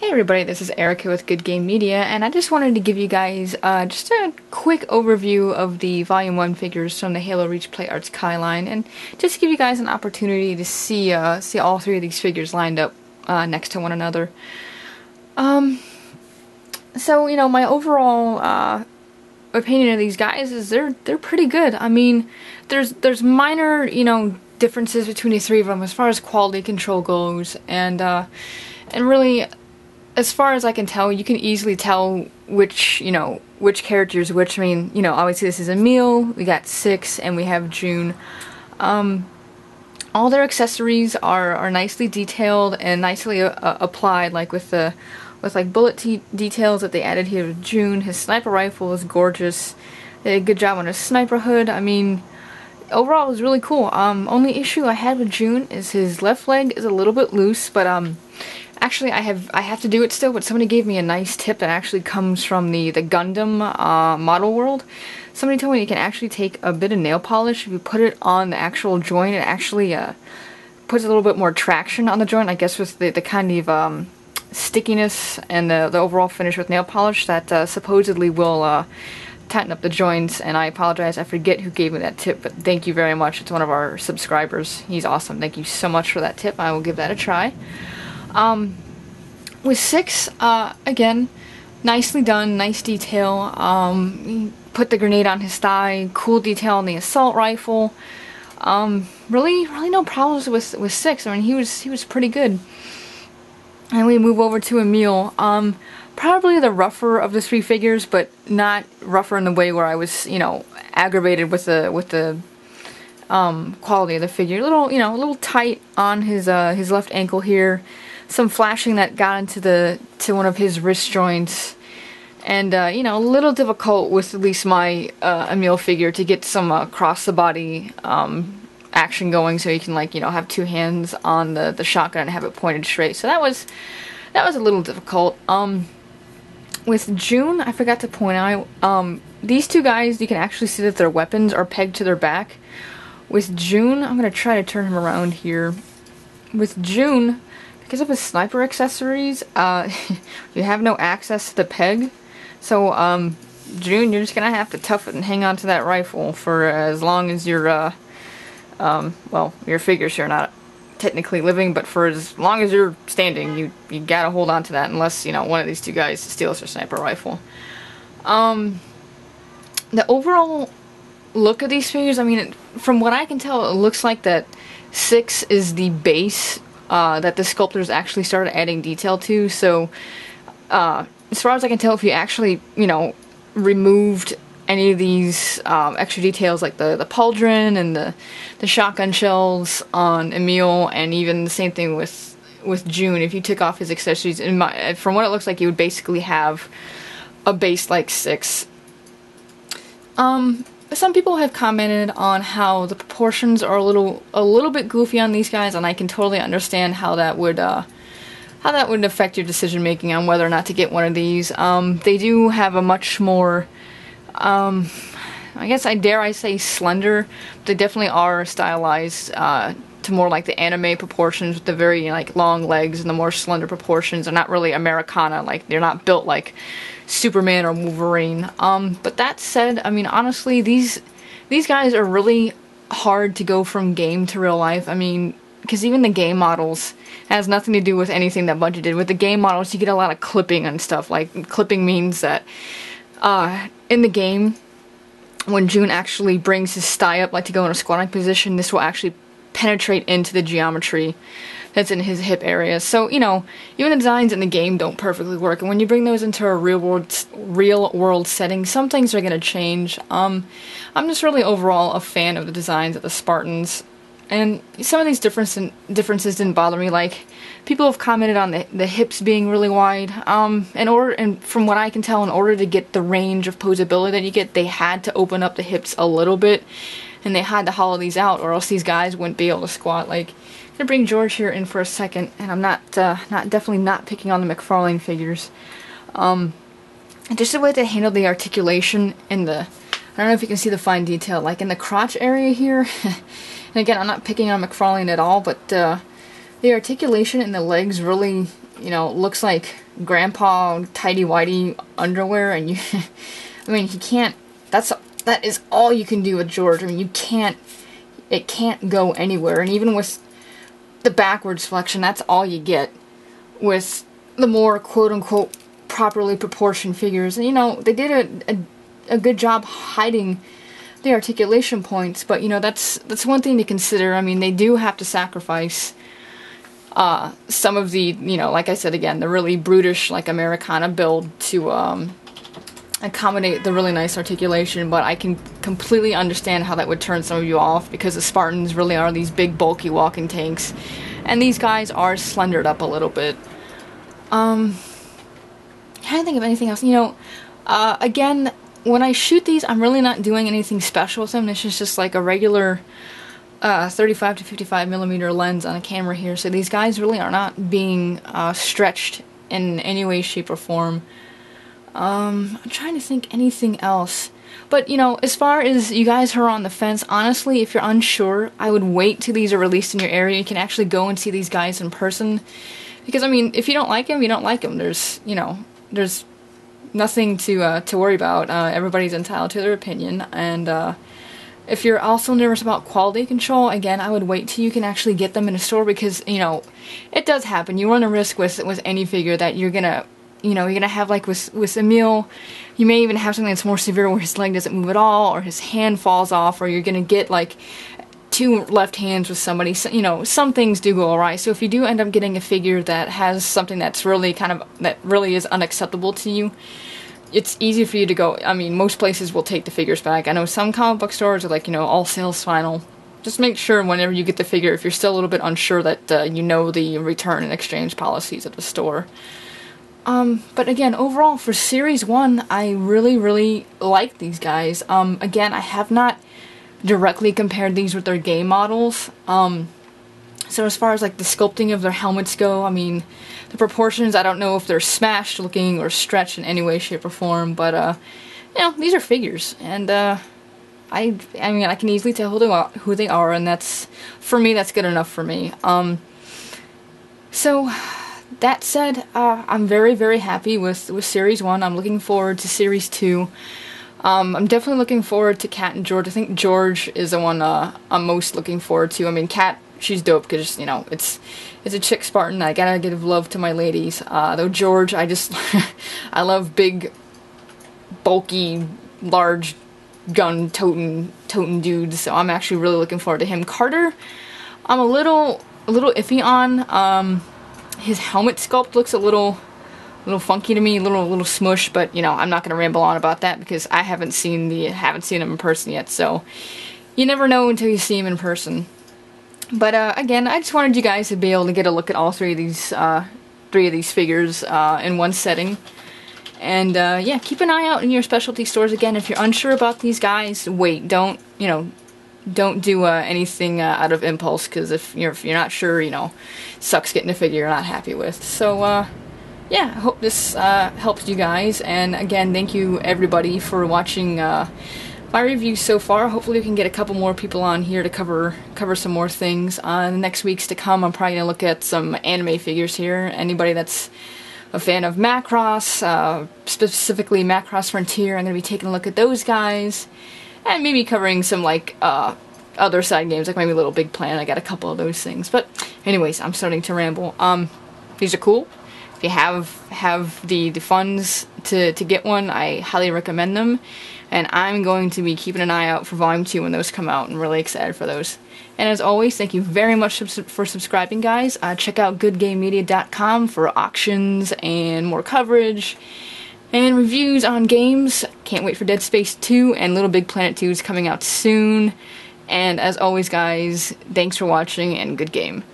Hey everybody, this is Erica with Good Game Media, and I just wanted to give you guys just a quick overview of the Volume 1 figures from the Halo Reach Play Arts Kai line, and just to give you guys an opportunity to see all three of these figures lined up next to one another. So, my overall opinion of these guys is they're pretty good. I mean, there's minor, differences between the three of them as far as quality control goes, and really, as far as I can tell, you can easily tell which character is which. I mean, obviously this is Emil, we got Six, and we have June. All their accessories are nicely detailed and nicely applied, like with bullet details that they added here with June. His sniper rifle is gorgeous. They did a good job on his sniper hood. I mean, overall it was really cool. Only issue I had with June is his left leg is a little bit loose, but actually, I have to do it still, but somebody gave me a nice tip that actually comes from the Gundam model world. Somebody told me you can actually take a bit of nail polish, if you put it on the actual joint, it actually puts a little bit more traction on the joint, I guess with the kind of stickiness and the overall finish with nail polish that supposedly will tighten up the joints. And I apologize, I forget who gave me that tip, but thank you very much. It's one of our subscribers. He's awesome. Thank you so much for that tip. I will give that a try. With Six, again, nicely done, nice detail. Put the grenade on his thigh, cool detail on the assault rifle. Really no problems with Six. I mean, he was pretty good. And we move over to Emil. Probably the rougher of the three figures, but not rougher in the way where I was, aggravated with the quality of the figure. A little tight on his left ankle here. Some flashing that got into one of his wrist joints, and a little difficult with at least my Emil figure to get some across the body action going, so you can have two hands on the shotgun and have it pointed straight. So that was a little difficult. With June, I forgot to point out these two guys, you can actually see that their weapons are pegged to their back. With June, I'm gonna try to turn him around here. With June, because of his sniper accessories, you have no access to the peg. So, June, you're just gonna have to tough it and hang on to that rifle for as long as your figures here are not technically living, but for as long as you're standing, you gotta hold on to that unless, one of these two guys steals your sniper rifle. The overall look of these figures, I mean, from what I can tell, it looks like that Six is the base that the sculptors actually started adding detail to. So, as far as I can tell, if you actually, removed any of these extra details, like the pauldron and the shotgun shells on Emil, and even the same thing with June, if you took off his accessories, from what it looks like, you would basically have a base like Six. Some people have commented on how the proportions are a little bit goofy on these guys, and I can totally understand how that would affect your decision making on whether or not to get one of these. They do have a much more, I guess I say slender, but they definitely are stylized to more like the anime proportions, with the very long legs and the more slender proportions. They're not really Americana, they're not built like Superman or Wolverine. But that said, I mean, honestly, these guys are really hard to go from game to real life. I mean, because even the game models has nothing to do with anything that Bungie did. With the game models, you get a lot of clipping and stuff. Clipping means that in the game, when June actually brings his thigh up, to go in a squatting position, this will actually penetrate into the geometry that's in his hip area. So, even the designs in the game don't perfectly work, and when you bring those into a real world setting, some things are going to change. I'm just really overall a fan of the designs of the Spartans, and some of these differences didn't bother me. People have commented on the hips being really wide. And from what I can tell, in order to get the range of posability that you get, they had to open up the hips a little bit, and they had to hollow these out, or else these guys wouldn't be able to squat. I'm gonna bring George here in for a second, and I'm definitely not picking on the McFarlane figures. Just the way they handled the articulation in I don't know if you can see the fine detail, in the crotch area here. And again, I'm not picking on McFarlane at all, but the articulation in the legs really, looks like grandpa tighty-whitey underwear, and you, I mean, he can't, that is all you can do with George. I mean, it can't go anywhere, and even with the backwards flexion, that's all you get with the more quote-unquote properly proportioned figures. And, you know, they did a good job hiding the articulation points, but, you know, that's one thing to consider. I mean, they do have to sacrifice some of the, you know, like I said again, the really brutish, like, Americana build to accommodate the really nice articulation, but I can completely understand how that would turn some of you off, because the Spartans really are these big, bulky walking tanks, and these guys are slendered up a little bit. Can't think of anything else. You know, again, when I shoot these, I'm really not doing anything special with them. This is just like a regular 35 to 55 millimeter lens on a camera here, so these guys really are not being stretched in any way, shape, or form. I'm trying to think anything else. But, you know, as far as you guys who are on the fence, honestly, if you're unsure, I would wait till these are released in your area. You can actually go and see these guys in person. Because, I mean, if you don't like them, you don't like them. There's, you know, there's nothing to worry about. Everybody's entitled to their opinion. And, if you're also nervous about quality control, again, I would wait till you can actually get them in a store, because, you know, it does happen. You run a risk with any figure that you're gonna, you know, you're gonna have, like with Emil, you may even have something that's more severe where his leg doesn't move at all, or his hand falls off, or you're gonna get, like, two left hands with somebody. So, you know, some things do go awry. So if you do end up getting a figure that has something that's really that really is unacceptable to you, it's easy for you to go. I mean, most places will take the figures back. I know some comic book stores are like, you know, all sales final. Just make sure whenever you get the figure, if you're still a little bit unsure, that you know the return and exchange policies at the store. But again, overall, for Series 1, I really, really like these guys. Again, I have not directly compared these with their game models. So as far as, like, the sculpting of their helmets go, I mean, the proportions, I don't know if they're smashed looking or stretched in any way, shape, or form, but, you know, these are figures, and, I mean, I can easily tell who they are, and that's, for me, that's good enough for me. So, that said, I'm very, very happy with Series 1. I'm looking forward to Series 2. I'm definitely looking forward to Kat and George. I think George is the one I'm most looking forward to. I mean, Kat, she's dope because, you know, it's a chick Spartan. I gotta give love to my ladies. Though George, I just I love big, bulky, large gun toting dudes. So I'm actually really looking forward to him. Carter, I'm a little iffy on. His helmet sculpt looks a little funky to me, a little smush, but, you know, I'm not gonna ramble on about that because I haven't seen him in person yet, so you never know until you see him in person. But again, I just wanted you guys to be able to get a look at all three of these figures in one setting. And yeah, keep an eye out in your specialty stores. Again, if you're unsure about these guys, wait. Don't do anything out of impulse, because if you're not sure, you know, sucks getting a figure you're not happy with. So yeah, I hope this helps you guys. And again, thank you everybody for watching my review so far. Hopefully we can get a couple more people on here to cover some more things. In the next weeks to come, I'm probably going to look at some anime figures here. Anybody that's a fan of Macross, specifically Macross Frontier, I'm going to be taking a look at those guys. And maybe covering some, like, other side games, like maybe Little Big Planet. I got a couple of those things. But anyways, I'm starting to ramble. These are cool. If you have the funds to get one, I highly recommend them. And I'm going to be keeping an eye out for Volume 2 when those come out, and really excited for those. And as always, thank you very much for subscribing, guys. Check out goodgamemedia.com for auctions and more coverage and reviews on games. Can't wait for Dead Space 2, and Little Big Planet 2 is coming out soon. And as always, guys, thanks for watching, and good game.